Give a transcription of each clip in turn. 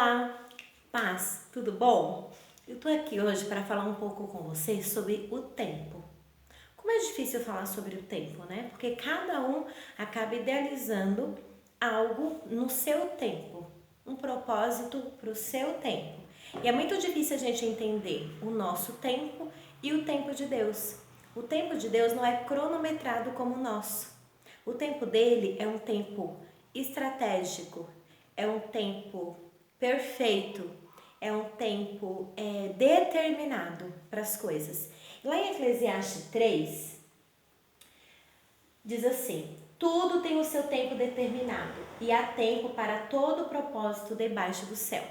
Olá, paz, tudo bom? Eu tô aqui hoje para falar um pouco com vocês sobre o tempo. Como é difícil falar sobre o tempo, né? Porque cada um acaba idealizando algo no seu tempo, um propósito para o seu tempo. E é muito difícil a gente entender o nosso tempo e o tempo de Deus. O tempo de Deus não é cronometrado como o nosso. O tempo dele é um tempo estratégico, é um tempo perfeito, é um tempo determinado para as coisas. Lá em Eclesiastes 3, diz assim: tudo tem o seu tempo determinado e há tempo para todo propósito debaixo do céu.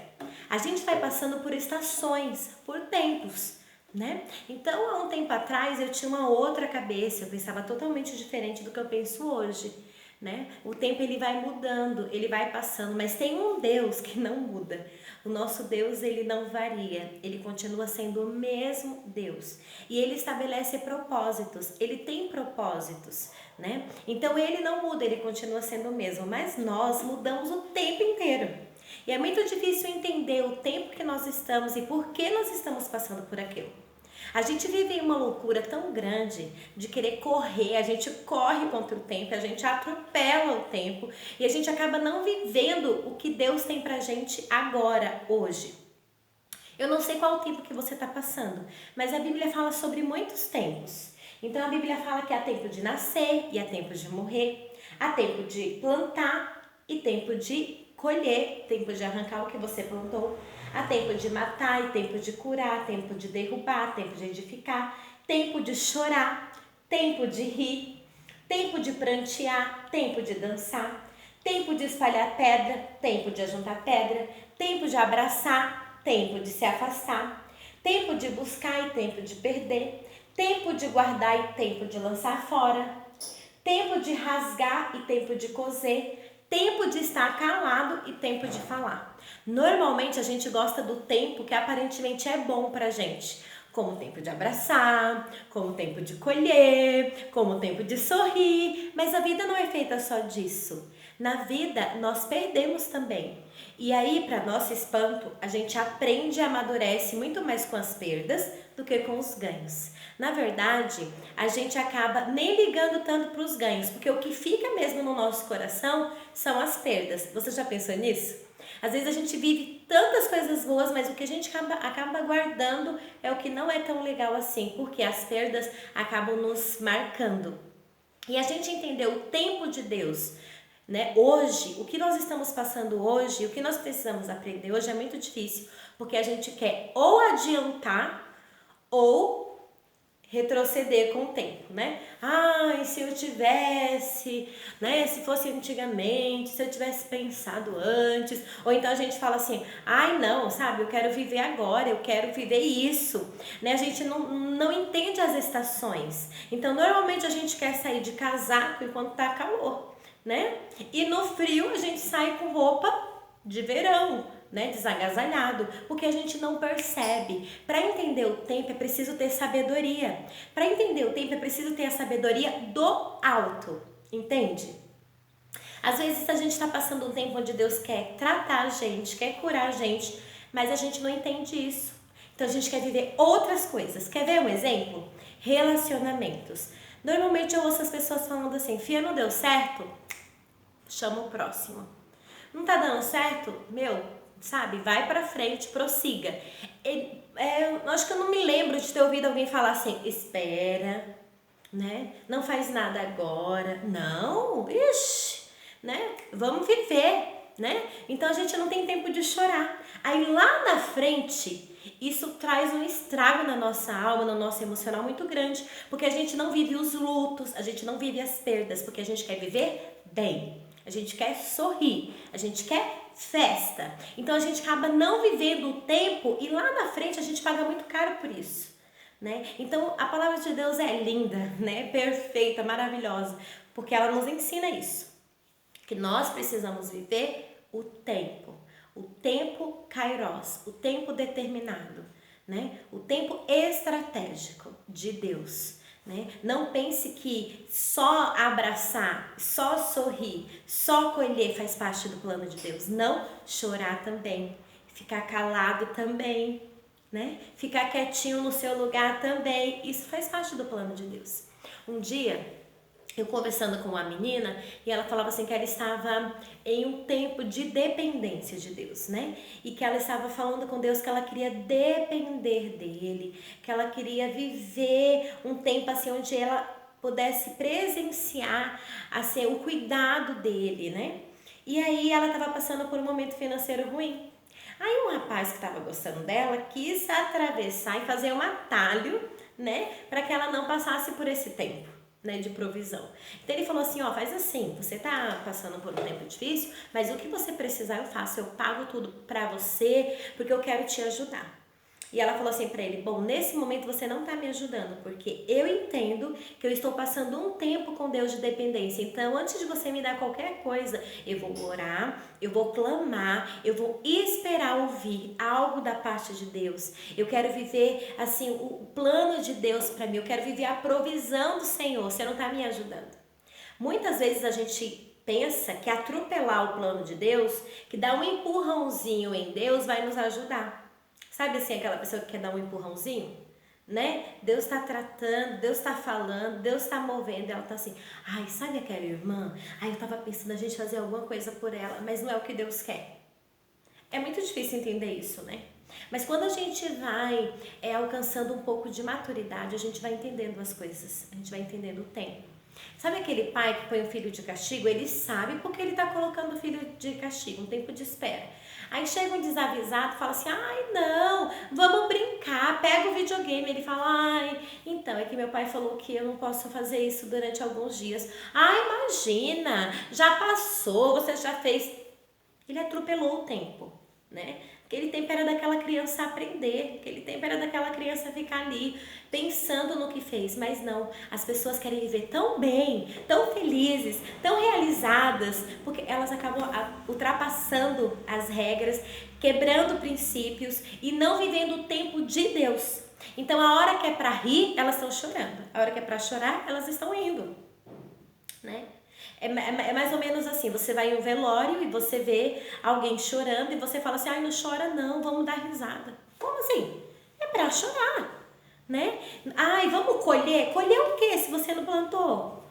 A gente vai passando por estações, por tempos, né? Então, há um tempo atrás eu tinha uma outra cabeça, eu pensava totalmente diferente do que eu penso hoje, né? O tempo ele vai mudando, ele vai passando, mas tem um Deus que não muda. O nosso Deus, ele não varia, ele continua sendo o mesmo Deus. E ele estabelece propósitos, ele tem propósitos, né? Então ele não muda, ele continua sendo o mesmo, mas nós mudamos o tempo inteiro. E é muito difícil entender o tempo que nós estamos e por que nós estamos passando por aquilo. A gente vive em uma loucura tão grande de querer correr, a gente corre contra o tempo, a gente atropela o tempo e a gente acaba não vivendo o que Deus tem pra gente agora, hoje. Eu não sei qual o tempo que você está passando, mas a Bíblia fala sobre muitos tempos. Então a Bíblia fala que há tempo de nascer e há tempo de morrer, há tempo de plantar e tempo de colher, tempo de arrancar o que você plantou, há tempo de matar e tempo de curar, tempo de derrubar, tempo de edificar, tempo de chorar, tempo de rir, tempo de prantear, tempo de dançar, tempo de espalhar pedra, tempo de ajuntar pedra, tempo de abraçar, tempo de se afastar, tempo de buscar e tempo de perder, tempo de guardar e tempo de lançar fora, tempo de rasgar e tempo de coser, tempo de estar calado e tempo de falar. Normalmente a gente gosta do tempo que aparentemente é bom pra gente, como o tempo de abraçar, como o tempo de colher, como o tempo de sorrir, mas a vida não é feita só disso. Na vida nós perdemos também. E aí, para nosso espanto, a gente aprende e amadurece muito mais com as perdas do que com os ganhos. Na verdade, a gente acaba nem ligando tanto para os ganhos, porque o que fica mesmo no nosso coração são as perdas. Você já pensou nisso? Às vezes a gente vive tantas coisas boas, mas o que a gente acaba guardando é o que não é tão legal assim, porque as perdas acabam nos marcando. E a gente entender o tempo de Deus, né? Hoje, o que nós estamos passando hoje, o que nós precisamos aprender hoje é muito difícil, porque a gente quer ou adiantar ou retroceder com o tempo, né? Ai, se eu tivesse, né? Se fosse antigamente, se eu tivesse pensado antes. Ou então a gente fala assim, ai não, sabe? Eu quero viver agora, eu quero viver isso, né? A gente não entende as estações. Então, normalmente a gente quer sair de casaco enquanto tá calor, né? E no frio a gente sai com roupa de verão, né, desagasalhado, porque a gente não percebe. Para entender o tempo é preciso ter sabedoria. Para entender o tempo é preciso ter a sabedoria do alto, entende? Às vezes a gente está passando um tempo onde Deus quer tratar a gente, quer curar a gente, mas a gente não entende isso. Então a gente quer viver outras coisas. Quer ver um exemplo? Relacionamentos. Normalmente eu ouço as pessoas falando assim, Fia, não deu certo? Chama o próximo. Não tá dando certo? Meu, sabe? Vai pra frente, prossiga. Eu acho que eu não me lembro de ter ouvido alguém falar assim, espera, né? Não faz nada agora. Não, ixi, né? Vamos viver, né? Então a gente não tem tempo de chorar. Aí lá na frente, isso traz um estrago na nossa alma, no nosso emocional muito grande, porque a gente não vive os lutos, a gente não vive as perdas, porque a gente quer viver bem. A gente quer sorrir, a gente quer festa. Então a gente acaba não vivendo o tempo e lá na frente a gente paga muito caro por isso, né? Então a palavra de Deus é linda, né? Perfeita, maravilhosa, porque ela nos ensina isso, que nós precisamos viver o tempo kairos, o tempo determinado, né? O tempo estratégico de Deus. Né? Não pense que só abraçar, só sorrir, só colher faz parte do plano de Deus. Não, chorar também. Ficar calado também, né? Ficar quietinho no seu lugar também. Isso faz parte do plano de Deus. Um dia, eu conversando com uma menina e ela falava assim que ela estava em um tempo de dependência de Deus, né? E que ela estava falando com Deus que ela queria depender dele, que ela queria viver um tempo assim onde ela pudesse presenciar assim o cuidado dele, né? E aí ela estava passando por um momento financeiro ruim. Aí um rapaz que estava gostando dela quis atravessar e fazer um atalho, né, para que ela não passasse por esse tempo, né, de provisão. Então ele falou assim, ó, faz assim, você tá passando por um tempo difícil, mas o que você precisar eu faço, eu pago tudo pra você, porque eu quero te ajudar. E ela falou assim pra ele, bom, nesse momento você não tá me ajudando, porque eu entendo que eu estou passando um tempo com Deus de dependência. Então, antes de você me dar qualquer coisa, eu vou orar, eu vou clamar, eu vou esperar ouvir algo da parte de Deus. Eu quero viver, assim, o plano de Deus pra mim. Eu quero viver a provisão do Senhor. Você não tá me ajudando. Muitas vezes a gente pensa que atropelar o plano de Deus, que dar um empurrãozinho em Deus vai nos ajudar. Sabe assim, aquela pessoa que quer dar um empurrãozinho? Né? Deus está tratando, Deus está falando, Deus está movendo. Ela está assim, ai, sabe aquela irmã? Ai, eu estava pensando a gente fazer alguma coisa por ela, mas não é o que Deus quer. É muito difícil entender isso, né? Mas quando a gente vai alcançando um pouco de maturidade, a gente vai entendendo as coisas, a gente vai entendendo o tempo. Sabe aquele pai que põe o filho de castigo? Ele sabe porque ele está colocando o filho de castigo, um tempo de espera. Aí chega um desavisado e fala assim, ai não, vamos brincar, pega o videogame. Ele fala, ai, então é que meu pai falou que eu não posso fazer isso durante alguns dias. Ah, imagina, já passou, você já fez. Ele atropelou o tempo, né? Aquele tempo era daquela criança aprender, aquele tempo era daquela criança ficar ali pensando no que fez, mas não, as pessoas querem viver tão bem, tão felizes, tão realizadas, porque elas acabam ultrapassando as regras, quebrando princípios e não vivendo o tempo de Deus. Então a hora que é para rir, elas estão chorando, a hora que é para chorar, elas estão rindo, né? É mais ou menos assim, você vai em um velório e você vê alguém chorando e você fala assim, ai, não chora não, vamos dar risada. Como assim? É pra chorar, né? Ai, vamos colher? Colher o que se você não plantou?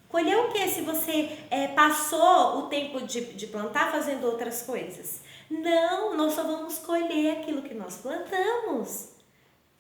Colher o que se você passou o tempo de plantar fazendo outras coisas? Não, nós só vamos colher aquilo que nós plantamos.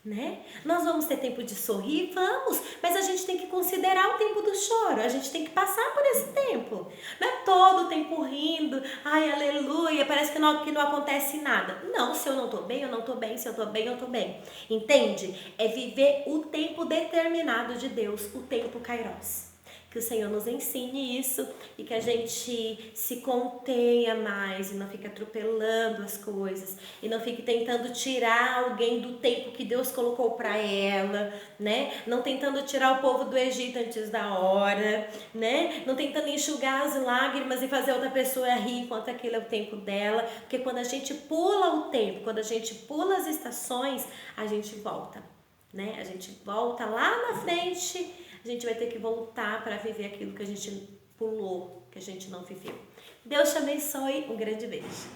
Né? Nós vamos ter tempo de sorrir? Vamos, mas a gente tem que considerar o tempo do choro, a gente tem que passar por esse tempo. Não é todo o tempo rindo, ai, aleluia, parece que não acontece nada. Não, se eu não tô bem, eu não tô bem, se eu tô bem, eu tô bem. Entende? É viver o tempo determinado de Deus, o tempo Kairos. Que o Senhor nos ensine isso e que a gente se contenha mais e não fique atropelando as coisas e não fique tentando tirar alguém do tempo que Deus colocou para ela, né? Não tentando tirar o povo do Egito antes da hora, né? Não tentando enxugar as lágrimas e fazer outra pessoa rir enquanto aquele é o tempo dela, porque quando a gente pula o tempo, quando a gente pula as estações, a gente volta, né? A gente volta lá na frente. A gente vai ter que voltar para viver aquilo que a gente pulou, que a gente não viveu. Deus te abençoe. Um grande beijo.